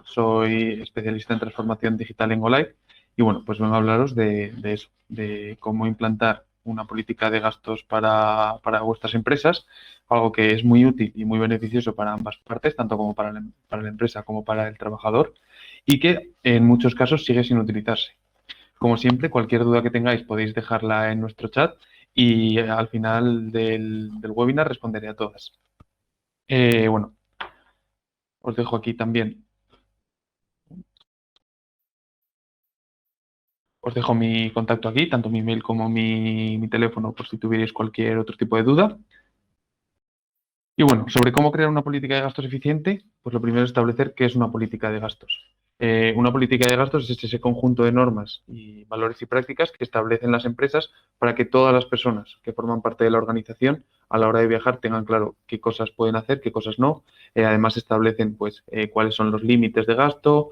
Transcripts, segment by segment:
Soy especialista en transformación digital en GoLive y bueno, pues vengo a hablaros de eso, de cómo implantar una política de gastos para vuestras empresas, algo que es muy útil y muy beneficioso para ambas partes, tanto como para la empresa como para el trabajador, y que en muchos casos sigue sin utilizarse. Como siempre, cualquier duda que tengáis podéis dejarla en nuestro chat y al final del webinar responderé a todas. Bueno, os dejo aquí también. Os dejo mi contacto aquí, tanto mi email como mi teléfono, por si tuvierais cualquier otro tipo de duda. Y bueno, sobre cómo crear una política de gastos eficiente, pues lo primero es establecer qué es una política de gastos. Una política de gastos es ese conjunto de normas y valores y prácticas que establecen las empresas para que todas las personas que forman parte de la organización a la hora de viajar tengan claro qué cosas pueden hacer, qué cosas no. Además establecen pues cuáles son los límites de gasto,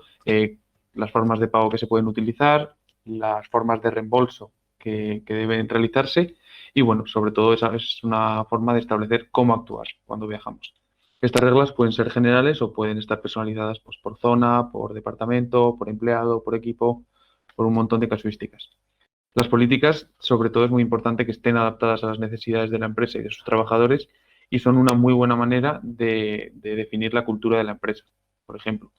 las formas de pago que se pueden utilizar, las formas de reembolso que deben realizarse y bueno, sobre todo esa es una forma de establecer cómo actuar cuando viajamos. Estas reglas pueden ser generales o pueden estar personalizadas pues, por zona, por departamento, por empleado, por equipo, por un montón de casuísticas. Las políticas, sobre todo, es muy importante que estén adaptadas a las necesidades de la empresa y de sus trabajadores y son una muy buena manera de definir la cultura de la empresa. Por ejemplo,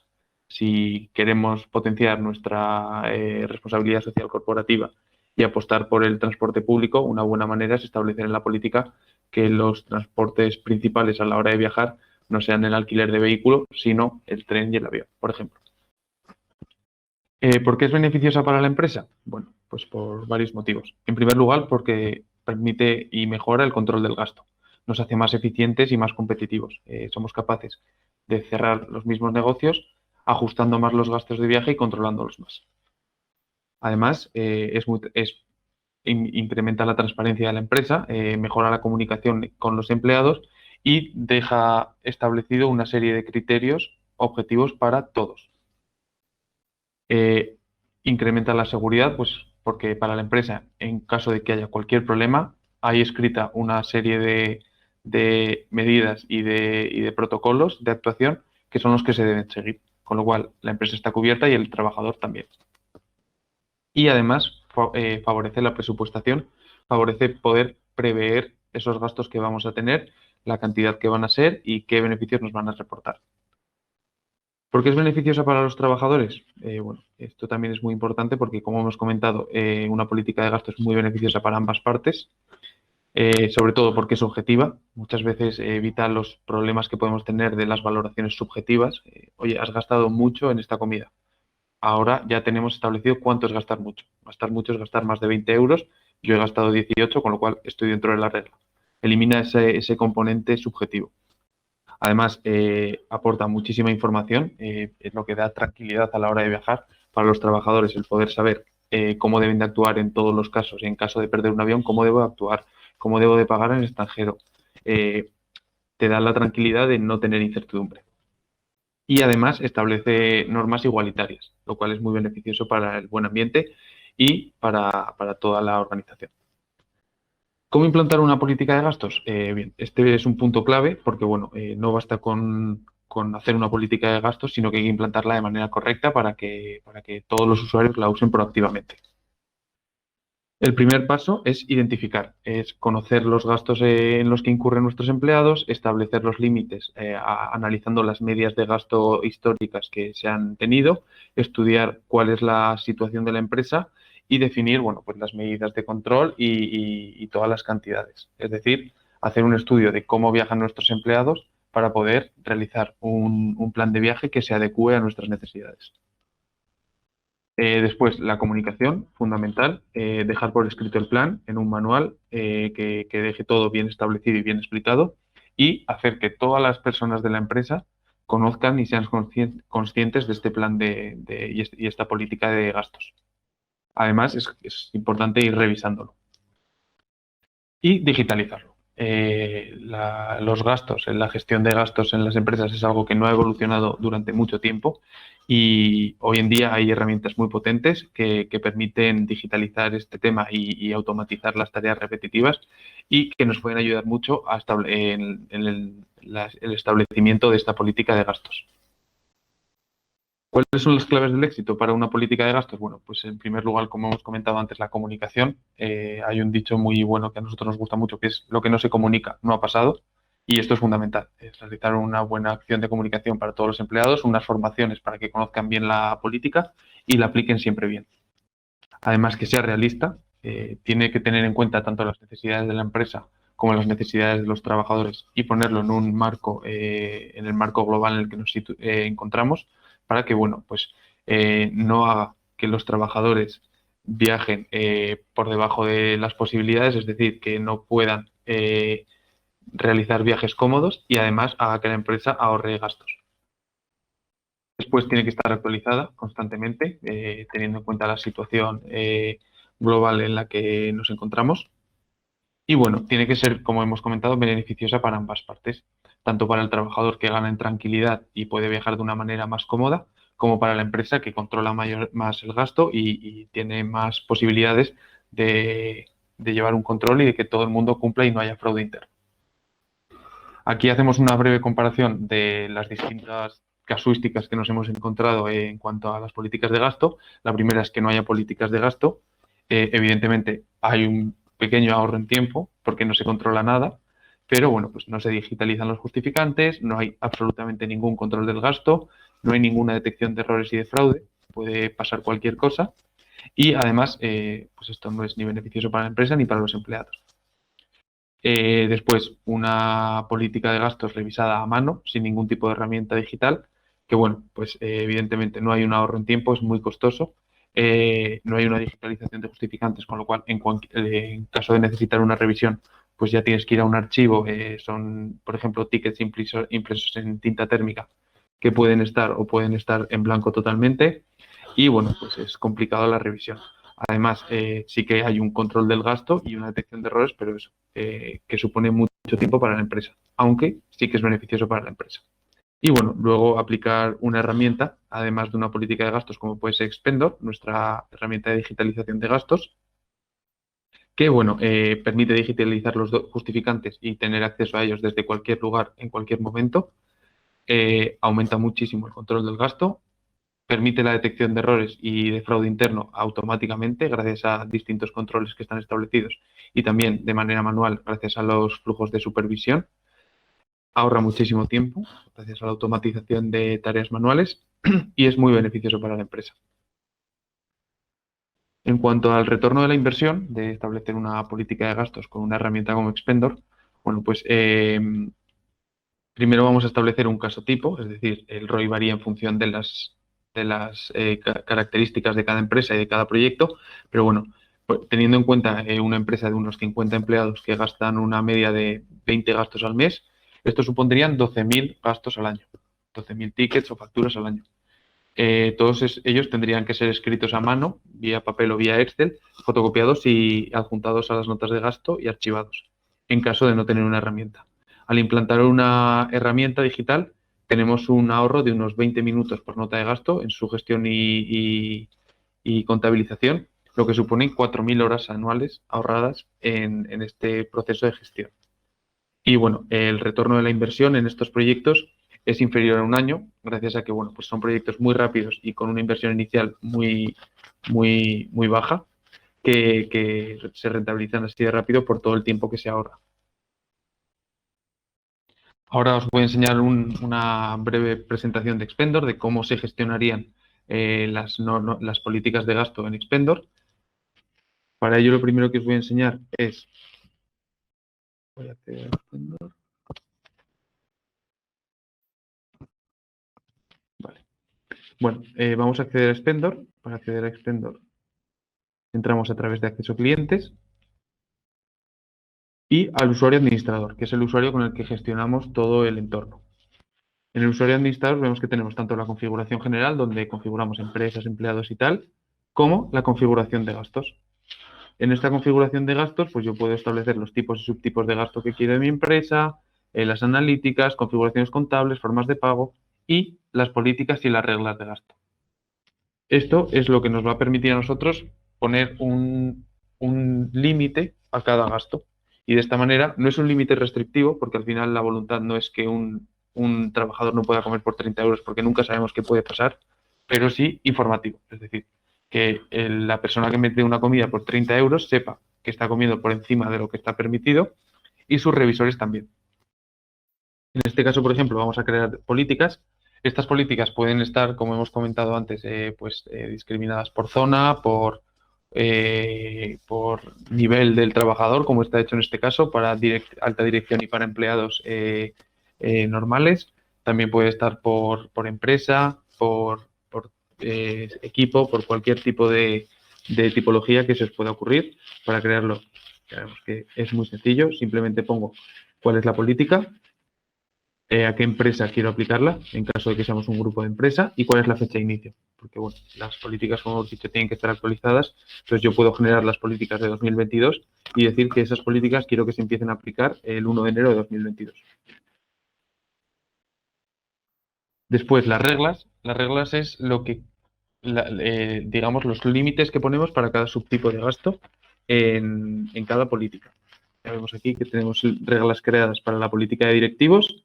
si queremos potenciar nuestra responsabilidad social corporativa y apostar por el transporte público, una buena manera es establecer en la política que los transportes principales a la hora de viajar no sean el alquiler de vehículo, sino el tren y el avión, por ejemplo. ¿Por qué es beneficiosa para la empresa? Bueno, pues por varios motivos. En primer lugar, porque permite y mejora el control del gasto. Nos hace más eficientes y más competitivos. Somos capaces de cerrar los mismos negocios, ajustando más los gastos de viaje y controlándolos más. Además, incrementa la transparencia de la empresa, mejora la comunicación con los empleados y deja establecido una serie de criterios objetivos para todos. Eh, Incrementa la seguridad, pues porque para la empresa, en caso de que haya cualquier problema, hay escrita una serie de medidas y de protocolos de actuación que son los que se deben seguir, con lo cual la empresa está cubierta y el trabajador también. Y además favorece la presupuestación, favorece poder prever esos gastos que vamos a tener, la cantidad que van a ser y qué beneficios nos van a reportar. ¿Por qué es beneficiosa para los trabajadores? Bueno, esto también es muy importante porque, como hemos comentado, una política de gasto es muy beneficiosa para ambas partes, sobre todo porque es objetiva. Muchas veces evita los problemas que podemos tener de las valoraciones subjetivas. Oye, has gastado mucho en esta comida. Ahora ya tenemos establecido cuánto es gastar mucho. Gastar mucho es gastar más de 20 euros. Yo he gastado 18, con lo cual estoy dentro de la regla. Elimina ese componente subjetivo. Además, aporta muchísima información, es lo que da tranquilidad a la hora de viajar para los trabajadores, el poder saber cómo deben de actuar en todos los casos y en caso de perder un avión, cómo debo actuar, cómo debo de pagar en el extranjero. Eh, Te da la tranquilidad de no tener incertidumbre. Y además establece normas igualitarias, lo cual es muy beneficioso para el buen ambiente y para toda la organización. ¿Cómo implantar una política de gastos? Bien, este es un punto clave porque, bueno, no basta con hacer una política de gastos, sino que hay que implantarla de manera correcta para que todos los usuarios la usen proactivamente. El primer paso es identificar, es conocer los gastos en los que incurren nuestros empleados, establecer los límites analizando las medias de gasto históricas que se han tenido, estudiar cuál es la situación de la empresa y definir, bueno, pues las medidas de control y todas las cantidades. Es decir, hacer un estudio de cómo viajan nuestros empleados para poder realizar un plan de viaje que se adecue a nuestras necesidades. Después, la comunicación, fundamental, dejar por escrito el plan en un manual que deje todo bien establecido y bien explicado y hacer que todas las personas de la empresa conozcan y sean conscientes de este plan y esta política de gastos. Además, es importante ir revisándolo y digitalizarlo. Los gastos, la gestión de gastos en las empresas es algo que no ha evolucionado durante mucho tiempo y hoy en día hay herramientas muy potentes que permiten digitalizar este tema y automatizar las tareas repetitivas y que nos pueden ayudar mucho en el establecimiento de esta política de gastos. ¿Cuáles son las claves del éxito para una política de gastos? Bueno, pues en primer lugar, como hemos comentado antes, la comunicación. Hay un dicho muy bueno que a nosotros nos gusta mucho, que es lo que no se comunica no ha pasado. Y esto es fundamental, es realizar una buena acción de comunicación para todos los empleados, unas formaciones para que conozcan bien la política y la apliquen siempre bien. Además, que sea realista, tiene que tener en cuenta tanto las necesidades de la empresa como las necesidades de los trabajadores y ponerlo en un marco, en el marco global en el que nos encontramos, para que, bueno, pues no haga que los trabajadores viajen por debajo de las posibilidades, es decir, que no puedan realizar viajes cómodos y además haga que la empresa ahorre gastos. Después tiene que estar actualizada constantemente, teniendo en cuenta la situación global en la que nos encontramos. Y bueno, tiene que ser, como hemos comentado, beneficiosa para ambas partes, tanto para el trabajador que gana en tranquilidad y puede viajar de una manera más cómoda, como para la empresa que controla más el gasto y tiene más posibilidades de llevar un control y de que todo el mundo cumpla y no haya fraude interno. Aquí hacemos una breve comparación de las distintas casuísticas que nos hemos encontrado en cuanto a las políticas de gasto. La primera es que no haya políticas de gasto. Evidentemente hay un pequeño ahorro en tiempo porque no se controla nada, pero bueno, pues no se digitalizan los justificantes, no hay absolutamente ningún control del gasto, no hay ninguna detección de errores y de fraude, puede pasar cualquier cosa y además, pues esto no es ni beneficioso para la empresa ni para los empleados. Después, una política de gastos revisada a mano, sin ningún tipo de herramienta digital, que bueno, pues evidentemente no hay un ahorro en tiempo, es muy costoso, no hay una digitalización de justificantes, con lo cual en caso de necesitar una revisión, pues ya tienes que ir a un archivo, son, por ejemplo, tickets impresos en tinta térmica que pueden estar en blanco totalmente y bueno, pues es complicado la revisión. Además, sí que hay un control del gasto y una detección de errores, pero eso, que supone mucho tiempo para la empresa, aunque sí que es beneficioso para la empresa. Y bueno, luego aplicar una herramienta, además de una política de gastos como puede ser Expendor, nuestra herramienta de digitalización de gastos, que bueno, permite digitalizar los justificantes y tener acceso a ellos desde cualquier lugar, en cualquier momento. Aumenta muchísimo el control del gasto, permite la detección de errores y de fraude interno automáticamente gracias a distintos controles que están establecidos y también de manera manual gracias a los flujos de supervisión. Ahorra muchísimo tiempo gracias a la automatización de tareas manuales y es muy beneficioso para la empresa. En cuanto al retorno de la inversión, de establecer una política de gastos con una herramienta como Expendor, bueno, pues primero vamos a establecer un caso tipo, es decir, el ROI varía en función de las características de cada empresa y de cada proyecto, pero bueno, pues, teniendo en cuenta una empresa de unos 50 empleados que gastan una media de 20 gastos al mes, esto supondrían 12.000 gastos al año, 12.000 tickets o facturas al año. Todos ellos tendrían que ser escritos a mano, vía papel o vía Excel, fotocopiados y adjuntados a las notas de gasto y archivados, en caso de no tener una herramienta. Al implantar una herramienta digital, tenemos un ahorro de unos 20 minutos por nota de gasto en su gestión y contabilización, lo que supone 4.000 horas anuales ahorradas en este proceso de gestión. Y bueno, el retorno de la inversión en estos proyectos es inferior a un año, gracias a que bueno, pues son proyectos muy rápidos y con una inversión inicial muy baja, que se rentabilizan así de rápido por todo el tiempo que se ahorra. Ahora os voy a enseñar una breve presentación de Expendor, de cómo se gestionarían las políticas de gasto en Expendor. Para ello, lo primero que os voy a enseñar es... Voy a hacer Expendor. Vale. Bueno, vamos a acceder a Expendor. Para acceder a Expendor entramos a través de acceso clientes y al usuario administrador, que es el usuario con el que gestionamos todo el entorno. En el usuario administrador vemos que tenemos tanto la configuración general, donde configuramos empresas, empleados y tal, como la configuración de gastos. En esta configuración de gastos, pues yo puedo establecer los tipos y subtipos de gasto que quiero de mi empresa, las analíticas, configuraciones contables, formas de pago y las políticas y las reglas de gasto. Esto es lo que nos va a permitir a nosotros poner un límite a cada gasto. Y de esta manera no es un límite restrictivo, porque al final la voluntad no es que un trabajador no pueda comer por 30 euros, porque nunca sabemos qué puede pasar, pero sí informativo. Es decir, que la persona que mete una comida por 30 euros sepa que está comiendo por encima de lo que está permitido y sus revisores también. En este caso, por ejemplo, vamos a crear políticas. Estas políticas pueden estar, como hemos comentado antes, discriminadas por zona, por nivel del trabajador, como está hecho en este caso, para alta dirección y para empleados normales. También puede estar por empresa, por equipo, por cualquier tipo de tipología que se os pueda ocurrir para crearlo. Creemos que es muy sencillo, simplemente pongo cuál es la política, a qué empresa quiero aplicarla, en caso de que seamos un grupo de empresa, y cuál es la fecha de inicio. Porque, bueno, las políticas, como hemos dicho, tienen que estar actualizadas. Entonces, yo puedo generar las políticas de 2022 y decir que esas políticas quiero que se empiecen a aplicar el 1 de enero de 2022. Después, las reglas. Las reglas es lo que, digamos, los límites que ponemos para cada subtipo de gasto en cada política. Ya vemos aquí que tenemos reglas creadas para la política de directivos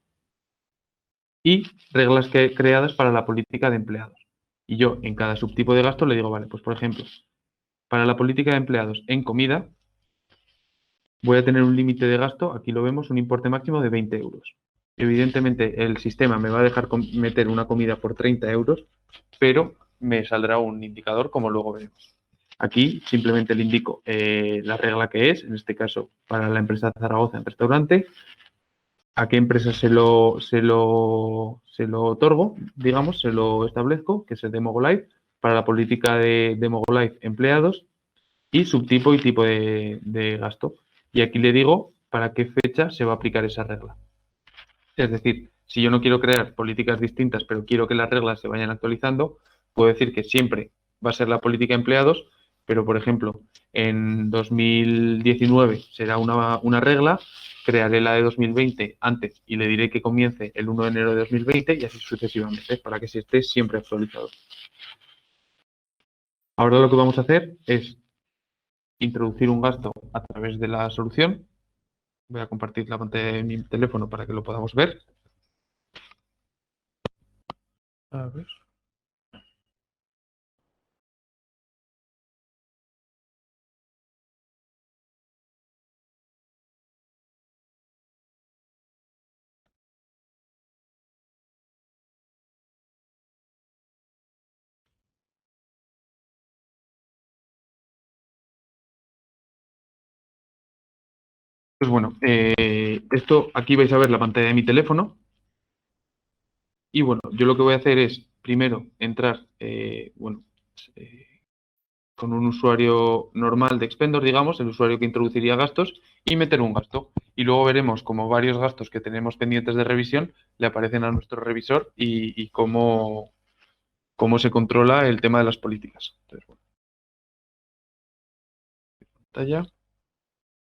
y reglas creadas para la política de empleados. Y yo en cada subtipo de gasto le digo, vale, pues por ejemplo, para la política de empleados en comida voy a tener un límite de gasto, aquí lo vemos, un importe máximo de 20 euros. Evidentemente el sistema me va a dejar meter una comida por 30 euros, pero me saldrá un indicador como luego veremos. Aquí simplemente le indico la regla que es, en este caso para la empresa Zaragoza en restaurante, a qué empresa se lo otorgo, digamos, se lo establezco, que es el de Mogolive, para la política de Mogolive empleados y subtipo y tipo de gasto. Y aquí le digo para qué fecha se va a aplicar esa regla. Es decir, si yo no quiero crear políticas distintas, pero quiero que las reglas se vayan actualizando, puedo decir que siempre va a ser la política de empleados, pero por ejemplo, en 2019 será una regla, crearé la de 2020 antes y le diré que comience el 1 de enero de 2020 y así sucesivamente, para que se esté siempre actualizado. Ahora lo que vamos a hacer es introducir un gasto a través de la solución. Voy a compartir la pantalla de mi teléfono para que lo podamos ver. A ver. Pues bueno, esto aquí vais a ver la pantalla de mi teléfono y bueno, yo lo que voy a hacer es primero entrar, eh, con un usuario normal de Expendor, digamos, el usuario que introduciría gastos y meter un gasto. Y luego veremos cómo varios gastos que tenemos pendientes de revisión le aparecen a nuestro revisor y cómo se controla el tema de las políticas. Entonces, bueno, pantalla.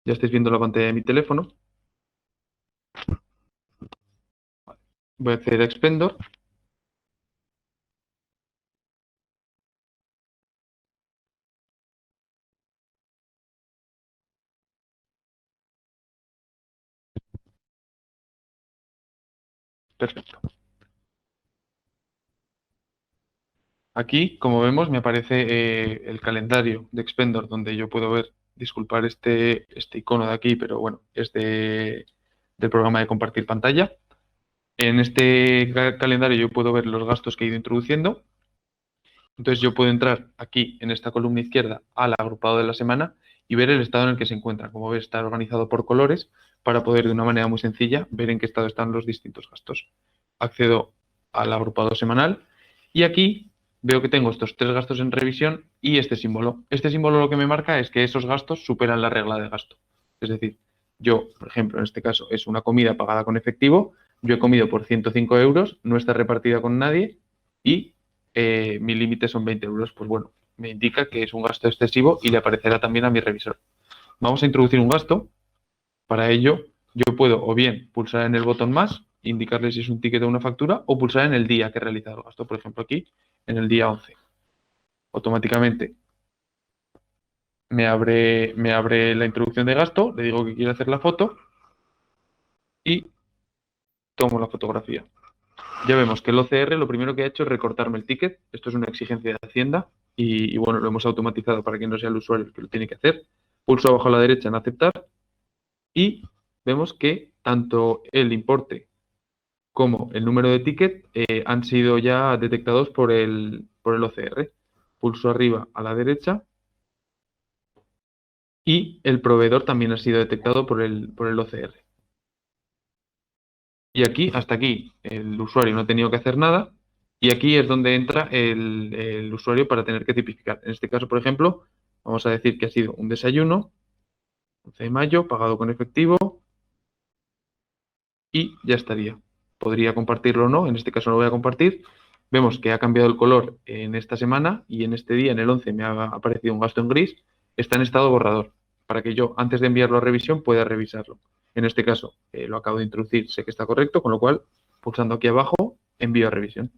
Ya estáis viendo la pantalla de mi teléfono. Voy a acceder a Expendor. Perfecto. Aquí, como vemos, me aparece el calendario de Expendor, donde yo puedo ver, disculpar este icono de aquí, pero bueno, es del programa de compartir pantalla. En este calendario yo puedo ver los gastos que he ido introduciendo. Entonces yo puedo entrar aquí en esta columna izquierda al agrupado de la semana y ver el estado en el que se encuentra. Como ves, está organizado por colores para poder de una manera muy sencilla ver en qué estado están los distintos gastos. Accedo al agrupado semanal y aquí veo que tengo estos 3 gastos en revisión y este símbolo. Este símbolo lo que me marca es que esos gastos superan la regla de gasto. Es decir, yo, por ejemplo, en este caso es una comida pagada con efectivo, yo he comido por 105 euros, no está repartida con nadie y mi límite son 20 euros. Pues bueno, me indica que es un gasto excesivo y le aparecerá también a mi revisor. Vamos a introducir un gasto. Para ello, yo puedo o bien pulsar en el botón más, indicarle si es un ticket o una factura, o pulsar en el día que he realizado el gasto. Por ejemplo, aquí, en el día 11. Automáticamente me abre la introducción de gasto, le digo que quiero hacer la foto y tomo la fotografía. Ya vemos que el OCR lo primero que ha hecho es recortarme el ticket. Esto es una exigencia de Hacienda y bueno, lo hemos automatizado para que no sea el usuario el que lo tiene que hacer. Pulso abajo a la derecha en aceptar y vemos que tanto el importe como el número de ticket han sido ya detectados por el OCR. Pulso arriba a la derecha y el proveedor también ha sido detectado por el OCR. Y aquí, hasta aquí, el usuario no ha tenido que hacer nada. Y aquí es donde entra el usuario para tener que tipificar. En este caso, por ejemplo, vamos a decir que ha sido un desayuno, 11 de mayo, pagado con efectivo y ya estaría. Podría compartirlo o no, en este caso lo voy a compartir. Vemos que ha cambiado el color en esta semana y en este día, en el 11, me ha aparecido un gasto en gris. Está en estado borrador, para que yo, antes de enviarlo a revisión, pueda revisarlo. En este caso, lo acabo de introducir, sé que está correcto, con lo cual, pulsando aquí abajo, envío a revisión.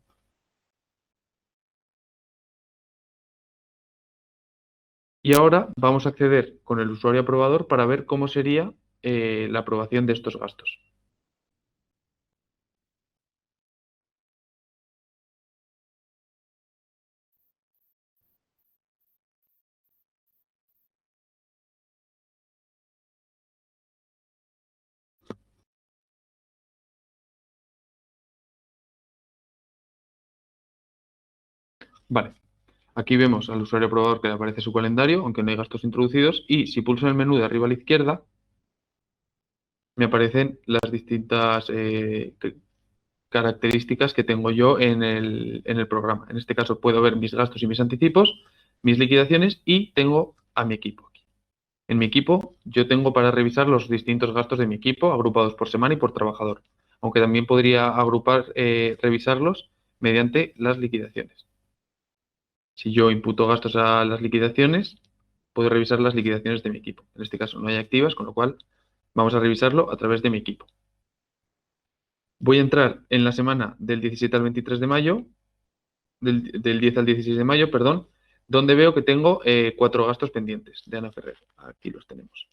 Y ahora vamos a acceder con el usuario aprobador para ver cómo sería la aprobación de estos gastos. Vale, aquí vemos al usuario aprobador que le aparece su calendario, aunque no hay gastos introducidos, y si pulso en el menú de arriba a la izquierda, me aparecen las distintas características que tengo yo en el programa. En este caso puedo ver mis gastos y mis anticipos, mis liquidaciones y tengo a mi equipo aquí. En mi equipo yo tengo para revisar los distintos gastos de mi equipo agrupados por semana y por trabajador, aunque también podría revisarlos mediante las liquidaciones. Si yo imputo gastos a las liquidaciones, puedo revisar las liquidaciones de mi equipo. En este caso no hay activas, con lo cual vamos a revisarlo a través de mi equipo. Voy a entrar en la semana del 17 al 23 de mayo, del 10 al 16 de mayo, perdón, donde veo que tengo 4 gastos pendientes de Ana Ferrer. Aquí los tenemos.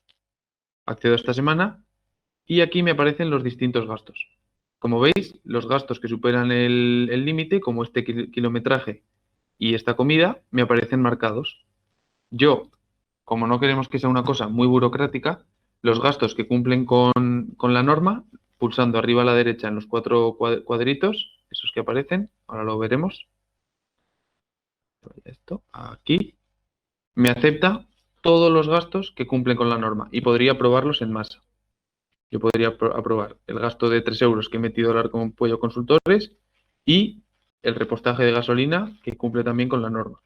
Accedo a esta semana y aquí me aparecen los distintos gastos. Como veis, los gastos que superan el límite, como este kilometraje y esta comida, me aparecen marcados. Yo, como no queremos que sea una cosa muy burocrática, los gastos que cumplen con la norma, pulsando arriba a la derecha en los 4 cuadritos, esos que aparecen, ahora lo veremos, esto, aquí, me acepta todos los gastos que cumplen con la norma y podría aprobarlos en masa. Yo podría aprobar el gasto de 3 euros que he metido al arco con pollo consultores y el repostaje de gasolina que cumple también con la norma.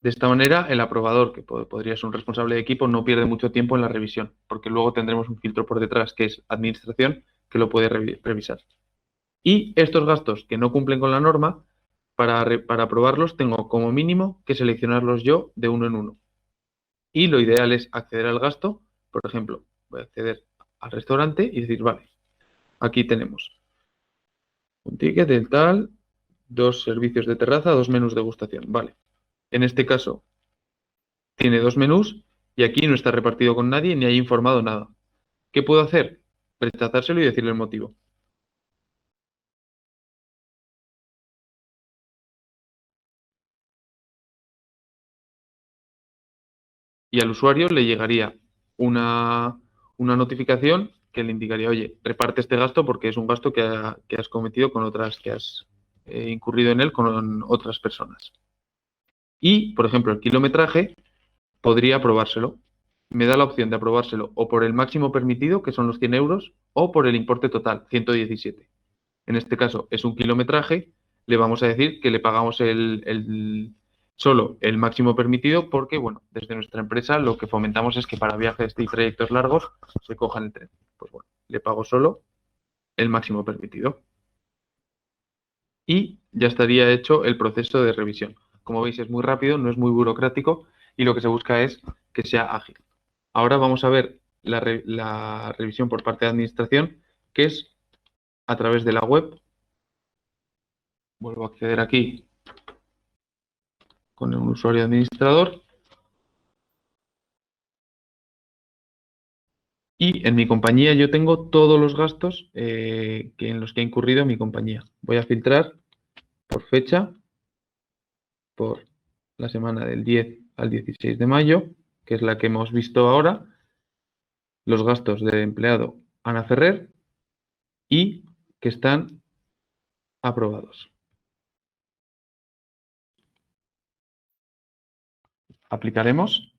De esta manera, el aprobador, que podría ser un responsable de equipo, no pierde mucho tiempo en la revisión, porque luego tendremos un filtro por detrás que es administración, que lo puede revisar. Y estos gastos que no cumplen con la norma, para aprobarlos tengo como mínimo que seleccionarlos yo de uno en uno. Y lo ideal es acceder al gasto, por ejemplo, voy a acceder al restaurante y decir, vale, aquí tenemos un ticket del tal, 2 servicios de terraza, 2 menús de degustación. Vale. En este caso, tiene 2 menús y aquí no está repartido con nadie ni hay informado nada. ¿Qué puedo hacer? Rechazárselo y decirle el motivo. Y al usuario le llegaría una notificación que le indicaría, oye, reparte este gasto porque es un gasto que has cometido con otras, que has incurrido en él con otras personas. Y, por ejemplo, el kilometraje podría aprobárselo. Me da la opción de aprobárselo o por el máximo permitido, que son los 100 euros, o por el importe total, 117. En este caso es un kilometraje, le vamos a decir que le pagamos solo el máximo permitido porque, bueno, desde nuestra empresa lo que fomentamos es que para viajes y trayectos largos se cojan el tren. Pues bueno, le pago solo el máximo permitido. Y ya estaría hecho el proceso de revisión. Como veis, es muy rápido, no es muy burocrático y lo que se busca es que sea ágil. Ahora vamos a ver la revisión por parte de administración, que es a través de la web. Vuelvo a acceder aquí con un usuario administrador Y en mi compañía yo tengo todos los gastos en los que ha incurrido mi compañía. Voy a filtrar por fecha, por la semana del 10 al 16 de mayo, que es la que hemos visto ahora, los gastos del empleado Ana Ferrer y que están aprobados. Aplicaremos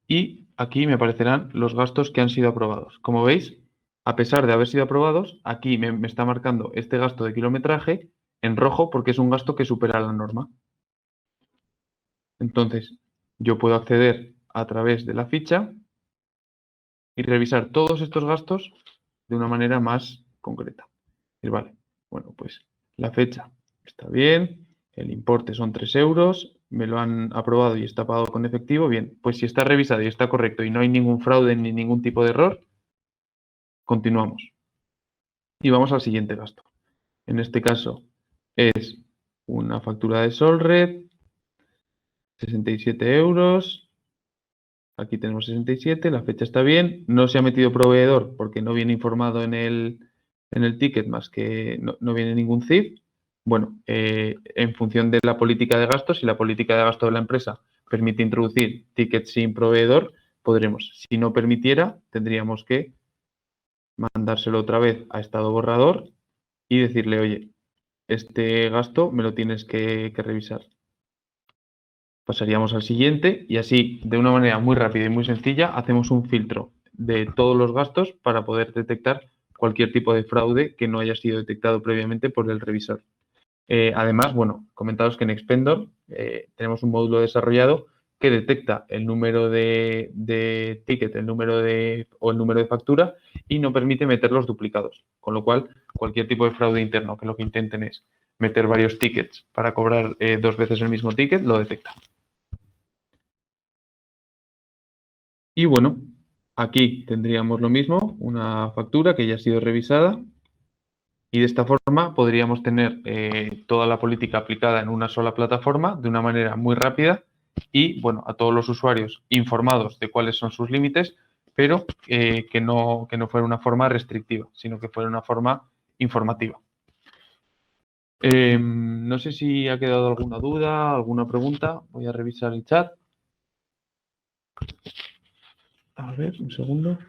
y aquí me aparecerán los gastos que han sido aprobados. Como veis, a pesar de haber sido aprobados, aquí me está marcando este gasto de kilometraje en rojo porque es un gasto que supera la norma. Entonces, yo puedo acceder a través de la ficha y revisar todos estos gastos de una manera más concreta. Y vale, bueno, pues la fecha está bien, el importe son 3 euros, me lo han aprobado y está pagado con efectivo, bien, pues si está revisado y está correcto y no hay ningún fraude ni ningún tipo de error, continuamos. Y vamos al siguiente gasto. En este caso es una factura de Solred, 67 euros. Aquí tenemos 67, la fecha está bien. No se ha metido proveedor porque no viene informado en el ticket más que no viene ningún CIF. Bueno, en función de la política de gastos, si la política de gasto de la empresa permite introducir tickets sin proveedor, podremos. Si no permitiera, tendríamos que mandárselo otra vez a estado borrador y decirle, oye, este gasto me lo tienes que revisar. Pasaríamos al siguiente y así, de una manera muy rápida y muy sencilla, hacemos un filtro de todos los gastos para poder detectar cualquier tipo de fraude que no haya sido detectado previamente por el revisor. Además, bueno, comentaros que en Expendor tenemos un módulo desarrollado que detecta el número de ticket, el número de factura y no permite meter los duplicados. Con lo cual, cualquier tipo de fraude interno que lo que intenten es meter varios tickets para cobrar 2 veces el mismo ticket, lo detecta. Y bueno, aquí tendríamos lo mismo, una factura que ya ha sido revisada y de esta forma podríamos tener toda la política aplicada en una sola plataforma de una manera muy rápida y, bueno, a todos los usuarios informados de cuáles son sus límites, pero que no fuera una forma restrictiva, sino que fuera una forma informativa. No sé si ha quedado alguna duda, alguna pregunta. Voy a revisar el chat. A ver, un segundo.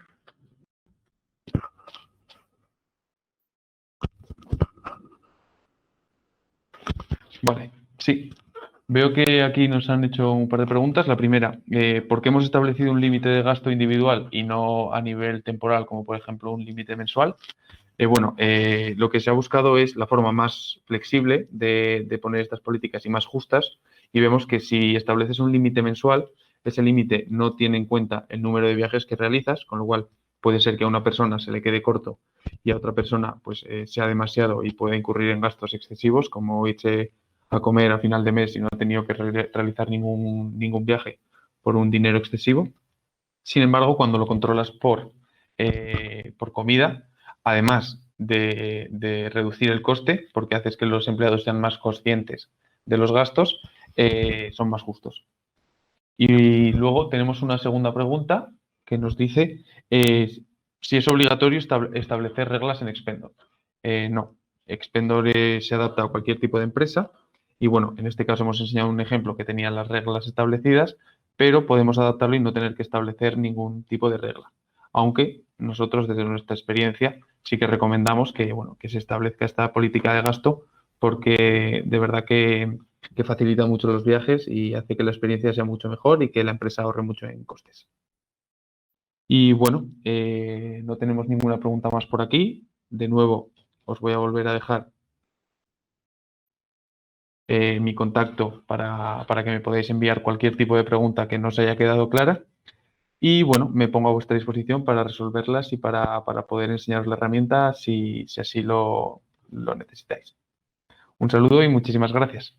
Vale, sí. Veo que aquí nos han hecho un par de preguntas. La primera, ¿por qué hemos establecido un límite de gasto individual y no a nivel temporal, como por ejemplo un límite mensual? Bueno, lo que se ha buscado es la forma más flexible de poner estas políticas y más justas. Y vemos que si estableces un límite mensual, ese límite no tiene en cuenta el número de viajes que realizas, con lo cual puede ser que a una persona se le quede corto y a otra persona pues sea demasiado y pueda incurrir en gastos excesivos, como irse a comer a final de mes y no ha tenido que realizar ningún viaje por un dinero excesivo. Sin embargo, cuando lo controlas por comida, además de reducir el coste, porque haces que los empleados sean más conscientes de los gastos, son más justos. Y luego tenemos una segunda pregunta que nos dice si es obligatorio establecer reglas en Expendor. No, Expendor se adapta a cualquier tipo de empresa y bueno, en este caso hemos enseñado un ejemplo que tenía las reglas establecidas, pero podemos adaptarlo y no tener que establecer ningún tipo de regla. Aunque nosotros, desde nuestra experiencia, sí que recomendamos que, bueno, que se establezca esta política de gasto porque de verdad que facilita mucho los viajes y hace que la experiencia sea mucho mejor y que la empresa ahorre mucho en costes. Y bueno, no tenemos ninguna pregunta más por aquí. De nuevo, os voy a volver a dejar mi contacto para que me podáis enviar cualquier tipo de pregunta que no os haya quedado clara. Y bueno, me pongo a vuestra disposición para resolverlas y para poder enseñaros la herramienta si así lo necesitáis. Un saludo y muchísimas gracias.